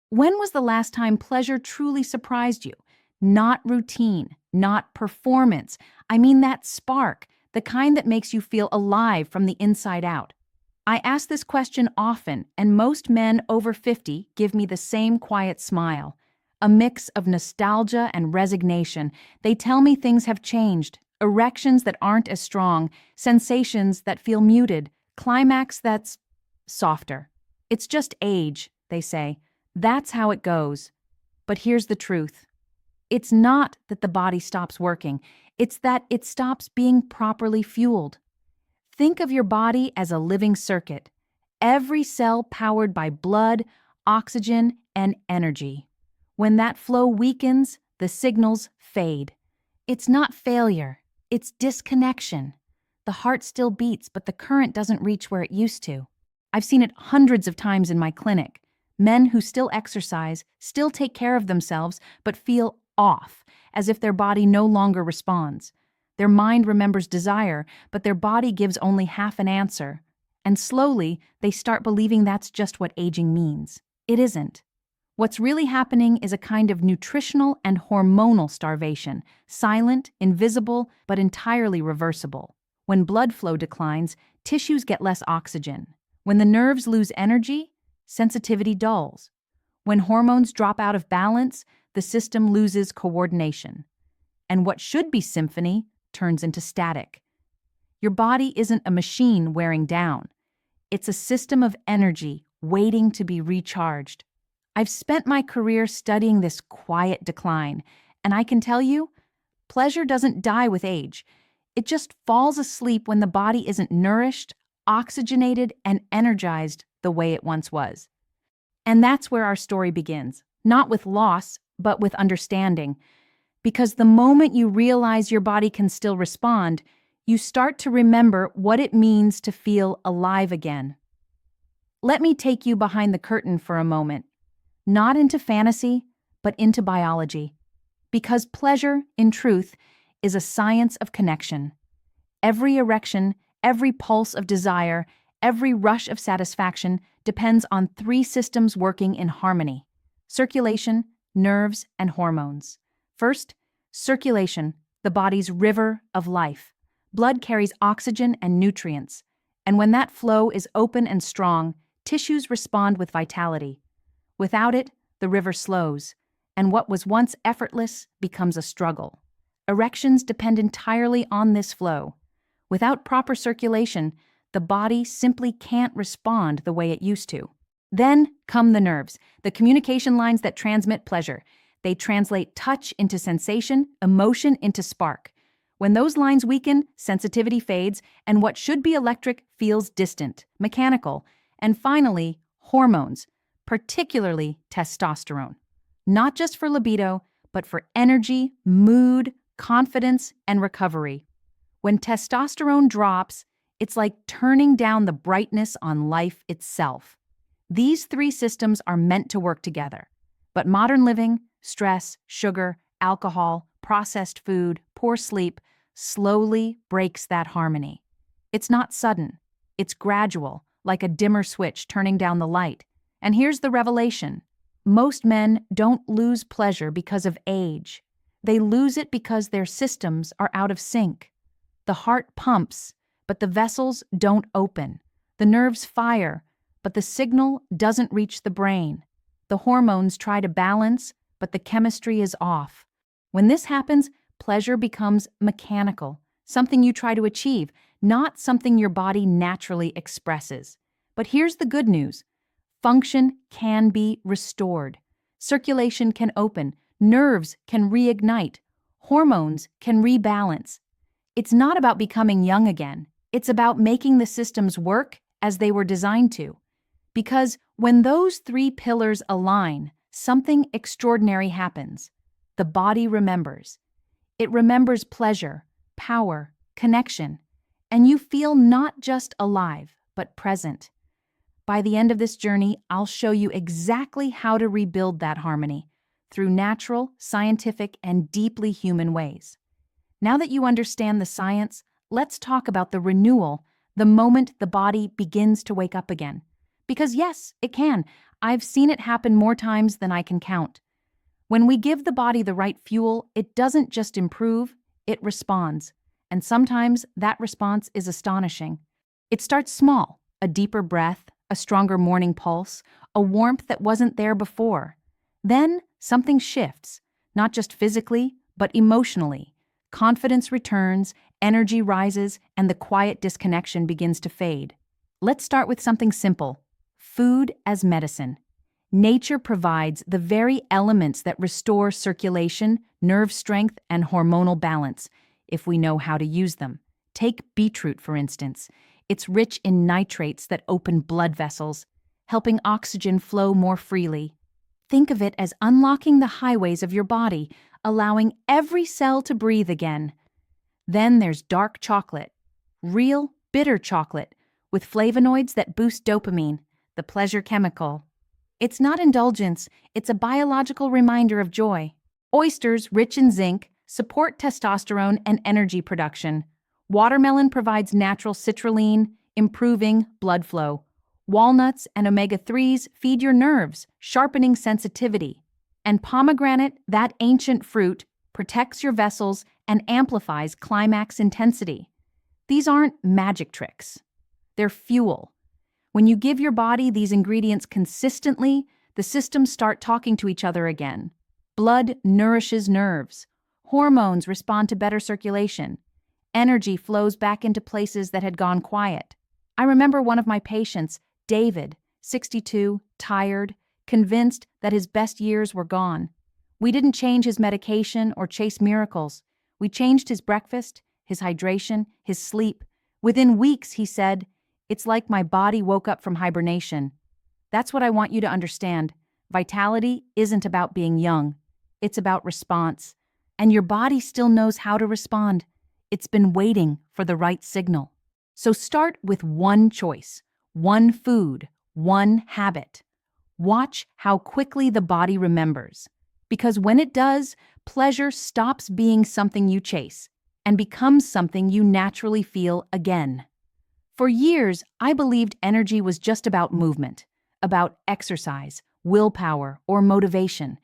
When was the last time pleasure truly surprised you? Not routine, not performance. I mean that spark, the kind that makes you feel alive from the inside out. I ask this question often, and most men over 50 give me the same quiet smile. A mix of nostalgia and resignation. They tell me things have changed, erections that aren't as strong, sensations that feel muted, climax that's softer. It's just age, they say. That's how it goes. But here's the truth. It's not that the body stops working, it's that it stops being properly fueled. Think of your body as a living circuit, every cell powered by blood, oxygen, and energy. When that flow weakens, the signals fade. It's not failure, it's disconnection. The heart still beats, but the current doesn't reach where it used to. I've seen it hundreds of times in my clinic. Men who still exercise, still take care of themselves, but feel off, as if their body no longer responds. Their mind remembers desire, but their body gives only half an answer. And slowly, they start believing that's just what aging means. It isn't. What's really happening is a kind of nutritional and hormonal starvation, silent, invisible, but entirely reversible. When blood flow declines, tissues get less oxygen. When the nerves lose energy, sensitivity dulls. When hormones drop out of balance, the system loses coordination. And what should be symphony turns into static. Your body isn't a machine wearing down. It's a system of energy waiting to be recharged. I've spent my career studying this quiet decline, and I can tell you, pleasure doesn't die with age. It just falls asleep when the body isn't nourished, oxygenated, and energized the way it once was. And that's where our story begins, not with loss, but with understanding. Because the moment you realize your body can still respond, you start to remember what it means to feel alive again. Let me take you behind the curtain for a moment, not into fantasy, but into biology. Because pleasure, in truth, is a science of connection. Every erection, every pulse of desire, every rush of satisfaction depends on three systems working in harmony: circulation, nerves, and hormones. First, circulation, the body's river of life. Blood carries oxygen and nutrients, and when that flow is open and strong, tissues respond with vitality. Without it, the river slows, and what was once effortless becomes a struggle. Erections depend entirely on this flow. Without proper circulation, the body simply can't respond the way it used to. Then come the nerves, the communication lines that transmit pleasure. They translate touch into sensation, emotion into spark. When those lines weaken, sensitivity fades, and what should be electric feels distant, mechanical. And finally, hormones, particularly testosterone. Not just for libido, but for energy, mood, confidence, and recovery. When testosterone drops, it's like turning down the brightness on life itself. These three systems are meant to work together. But modern living, stress, sugar, alcohol, processed food, poor sleep, slowly breaks that harmony. It's not sudden. It's gradual, like a dimmer switch turning down the light. And here's the revelation. Most men don't lose pleasure because of age. They lose it because their systems are out of sync. The heart pumps, but the vessels don't open. The nerves fire, but the signal doesn't reach the brain. The hormones try to balance, but the chemistry is off. When this happens, pleasure becomes mechanical, something you try to achieve, not something your body naturally expresses. But here's the good news. Function can be restored. Circulation can open. Nerves can reignite. Hormones can rebalance. It's not about becoming young again. It's about making the systems work as they were designed to. Because when those three pillars align, something extraordinary happens. The body remembers. It remembers pleasure, power, connection, and you feel not just alive, but present. By the end of this journey, I'll show you exactly how to rebuild that harmony through natural, scientific, and deeply human ways. Now that you understand the science, let's talk about the renewal, the moment the body begins to wake up again. Because yes, it can. I've seen it happen more times than I can count. When we give the body the right fuel, it doesn't just improve, it responds. And sometimes that response is astonishing. It starts small, a deeper breath, a stronger morning pulse, a warmth that wasn't there before. Then something shifts, not just physically, but emotionally. Confidence returns, energy rises, and the quiet disconnection begins to fade. Let's start with something simple: food as medicine. Nature provides the very elements that restore circulation, nerve strength, and hormonal balance, if we know how to use them. Take beetroot, for instance. It's rich in nitrates that open blood vessels, helping oxygen flow more freely. Think of it as unlocking the highways of your body, allowing every cell to breathe again. Then there's dark chocolate, real, bitter chocolate, with flavonoids that boost dopamine, the pleasure chemical. It's not indulgence, it's a biological reminder of joy. Oysters, rich in zinc, support testosterone and energy production. Watermelon provides natural citrulline, improving blood flow. Walnuts and omega-3s feed your nerves, sharpening sensitivity. And pomegranate, that ancient fruit, protects your vessels and amplifies climax intensity. These aren't magic tricks. They're fuel. When you give your body these ingredients consistently, the systems start talking to each other again. Blood nourishes nerves. Hormones respond to better circulation. Energy flows back into places that had gone quiet. I remember one of my patients, David, 62, tired, convinced that his best years were gone. We didn't change his medication or chase miracles. We changed his breakfast, his hydration, his sleep. Within weeks, he said, "It's like my body woke up from hibernation." That's what I want you to understand. Vitality isn't about being young. It's about response. And your body still knows how to respond. It's been waiting for the right signal. So start with one choice, one food, one habit. Watch how quickly the body remembers. Because when it does, pleasure stops being something you chase and becomes something you naturally feel again. For years, I believed energy was just about movement, about exercise, willpower, or motivation.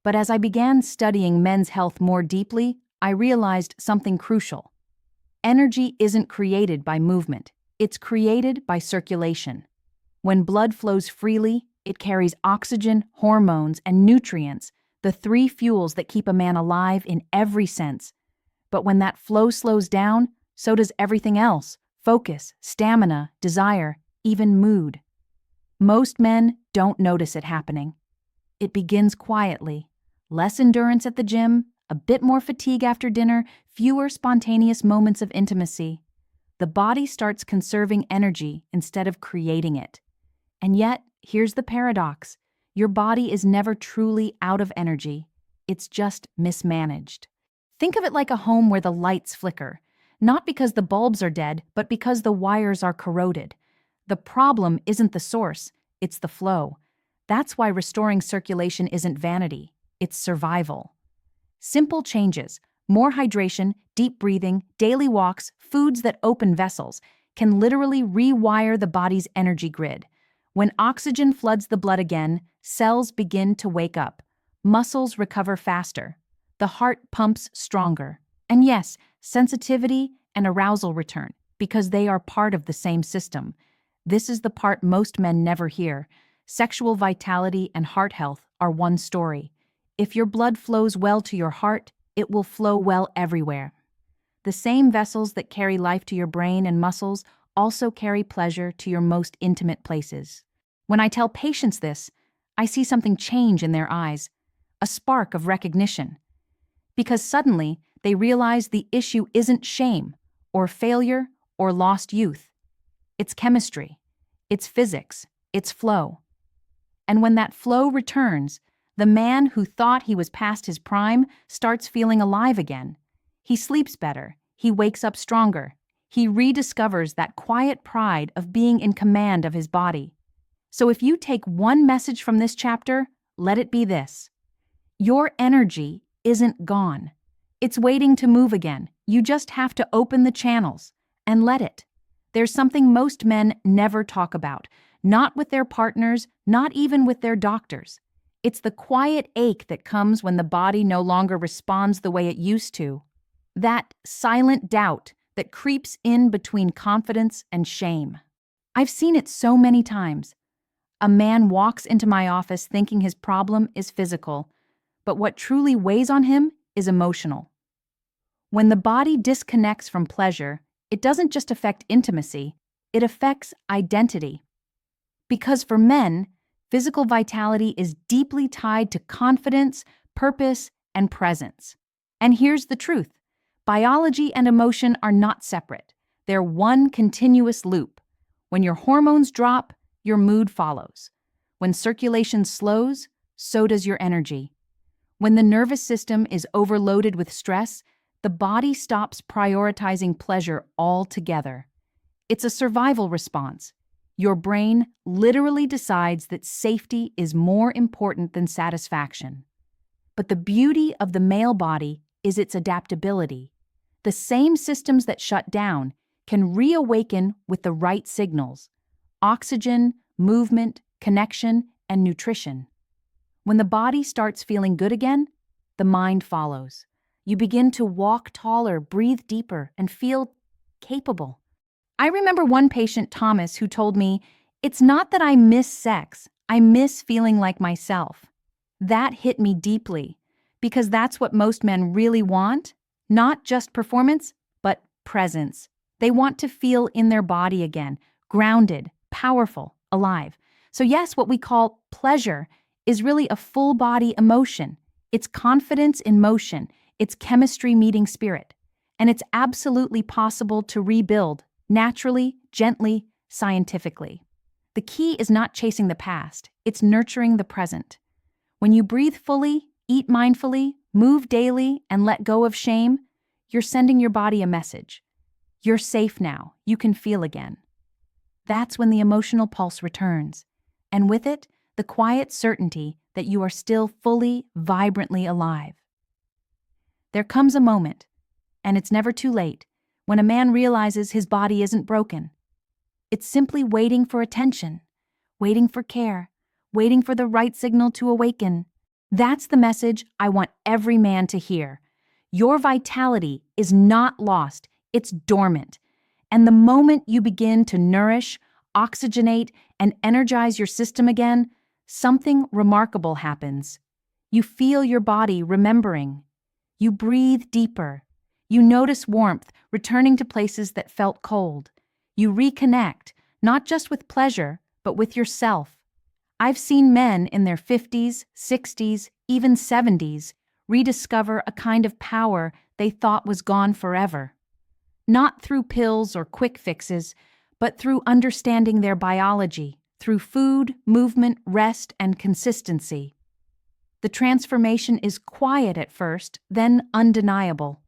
But as I began studying men's health more deeply, I realized something crucial. Energy isn't created by movement, it's created by circulation. When blood flows freely, it carries oxygen, hormones, and nutrients, the three fuels that keep a man alive in every sense. But when that flow slows down, so does everything else: focus, stamina, desire, even mood. Most men don't notice it happening. It begins quietly. Less endurance at the gym, a bit more fatigue after dinner, fewer spontaneous moments of intimacy. The body starts conserving energy instead of creating it. And yet, here's the paradox. Your body is never truly out of energy. It's just mismanaged. Think of it like a home where the lights flicker. Not because the bulbs are dead, but because the wires are corroded. The problem isn't the source, it's the flow. That's why restoring circulation isn't vanity, it's survival. Simple changes, more hydration, deep breathing, daily walks, foods that open vessels, can literally rewire the body's energy grid. When oxygen floods the blood again, cells begin to wake up. Muscles recover faster. The heart pumps stronger. And yes, sensitivity and arousal return, because they are part of the same system. This is the part most men never hear. Sexual vitality and heart health are one story. If your blood flows well to your heart, it will flow well everywhere. The same vessels that carry life to your brain and muscles also carry pleasure to your most intimate places. When I tell patients this, I see something change in their eyes, a spark of recognition. Because suddenly, they realize the issue isn't shame, or failure, or lost youth. It's chemistry, it's physics, it's flow. And when that flow returns, the man who thought he was past his prime starts feeling alive again. He sleeps better, he wakes up stronger, he rediscovers that quiet pride of being in command of his body. So if you take one message from this chapter, let it be this: your energy isn't gone. It's waiting to move again. You just have to open the channels and let it. There's something most men never talk about. not with their partners, not even with their doctors. It's the quiet ache that comes when the body no longer responds the way it used to. That silent doubt that creeps in between confidence and shame. I've seen it so many times. A man walks into my office thinking his problem is physical, but what truly weighs on him is emotional. When the body disconnects from pleasure, it doesn't just affect intimacy, it affects identity. Because for men, physical vitality is deeply tied to confidence, purpose, and presence. And here's the truth. Biology and emotion are not separate. They're one continuous loop. When your hormones drop, your mood follows. When circulation slows, so does your energy. When the nervous system is overloaded with stress, the body stops prioritizing pleasure altogether. It's a survival response. Your brain literally decides that safety is more important than satisfaction. But the beauty of the male body is its adaptability. The same systems that shut down can reawaken with the right signals: oxygen, movement, connection, and nutrition. When the body starts feeling good again, the mind follows. You begin to walk taller, breathe deeper, and feel capable. I remember one patient, Thomas, who told me, "It's not that I miss sex, I miss feeling like myself." That hit me deeply, because that's what most men really want. Not just performance, but presence. They want to feel in their body again, grounded, powerful, alive. So yes, what we call pleasure is really a full-body emotion. It's confidence in motion. It's chemistry meeting spirit. And it's absolutely possible to rebuild, naturally, gently, scientifically. The key is not chasing the past. It's nurturing the present. When you breathe fully, eat mindfully, move daily, and let go of shame, you're sending your body a message. You're safe now. You can feel again. That's when the emotional pulse returns, and with it, the quiet certainty that you are still fully, vibrantly alive. There comes a moment, and it's never too late, when a man realizes his body isn't broken. It's simply waiting for attention, waiting for care, waiting for the right signal to awaken. That's the message I want every man to hear. Your vitality is not lost, it's dormant. And the moment you begin to nourish, oxygenate, and energize your system again, something remarkable happens. You feel your body remembering. You breathe deeper. You notice warmth returning to places that felt cold. You reconnect, not just with pleasure, but with yourself. I've seen men in their 50s, 60s, even 70s rediscover a kind of power they thought was gone forever. Not through pills or quick fixes, but through understanding their biology, through food, movement, rest, and consistency. The transformation is quiet at first, then undeniable.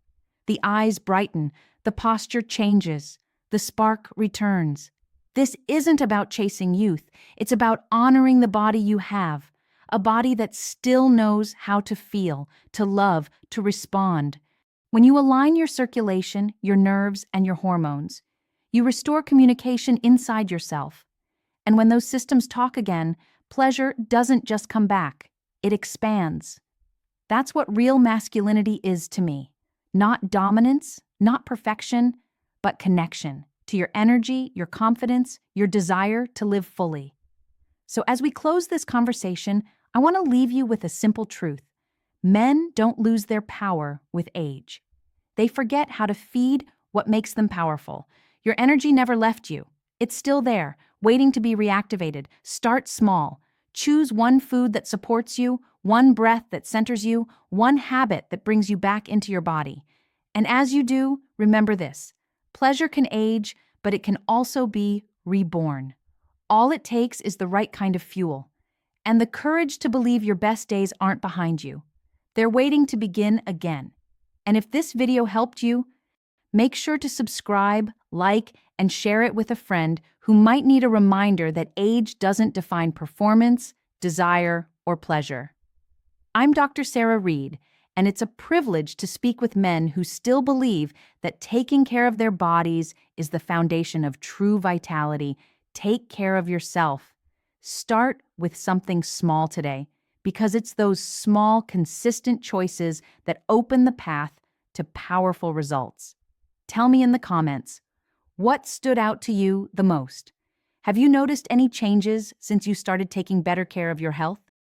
The eyes brighten, the posture changes, the spark returns. This isn't about chasing youth, it's about honoring the body you have, a body that still knows how to feel, to love, to respond. When you align your circulation, your nerves, and your hormones, you restore communication inside yourself. And when those systems talk again, pleasure doesn't just come back, it expands. That's what real masculinity is to me. Not dominance, not perfection, but connection to your energy, your confidence, your desire to live fully. So as we close this conversation, I want to leave you with a simple truth. Men don't lose their power with age. They forget how to feed what makes them powerful. Your energy never left you. It's still there, waiting to be reactivated. Start small. Choose one food that supports you, one breath that centers you, one habit that brings you back into your body. And as you do, remember this. Pleasure can age, but it can also be reborn. All it takes is the right kind of fuel, and the courage to believe your best days aren't behind you. They're waiting to begin again. And if this video helped you, make sure to subscribe, like, and share it with a friend who might need a reminder that age doesn't define performance, desire, or pleasure. I'm Dr. Sarah Reed, and it's a privilege to speak with men who still believe that taking care of their bodies is the foundation of true vitality, Take care of yourself. Start with something small today, because it's those small, consistent choices that open the path to powerful results. Tell me in the comments, what stood out to you the most? Have you noticed any changes since you started taking better care of your health?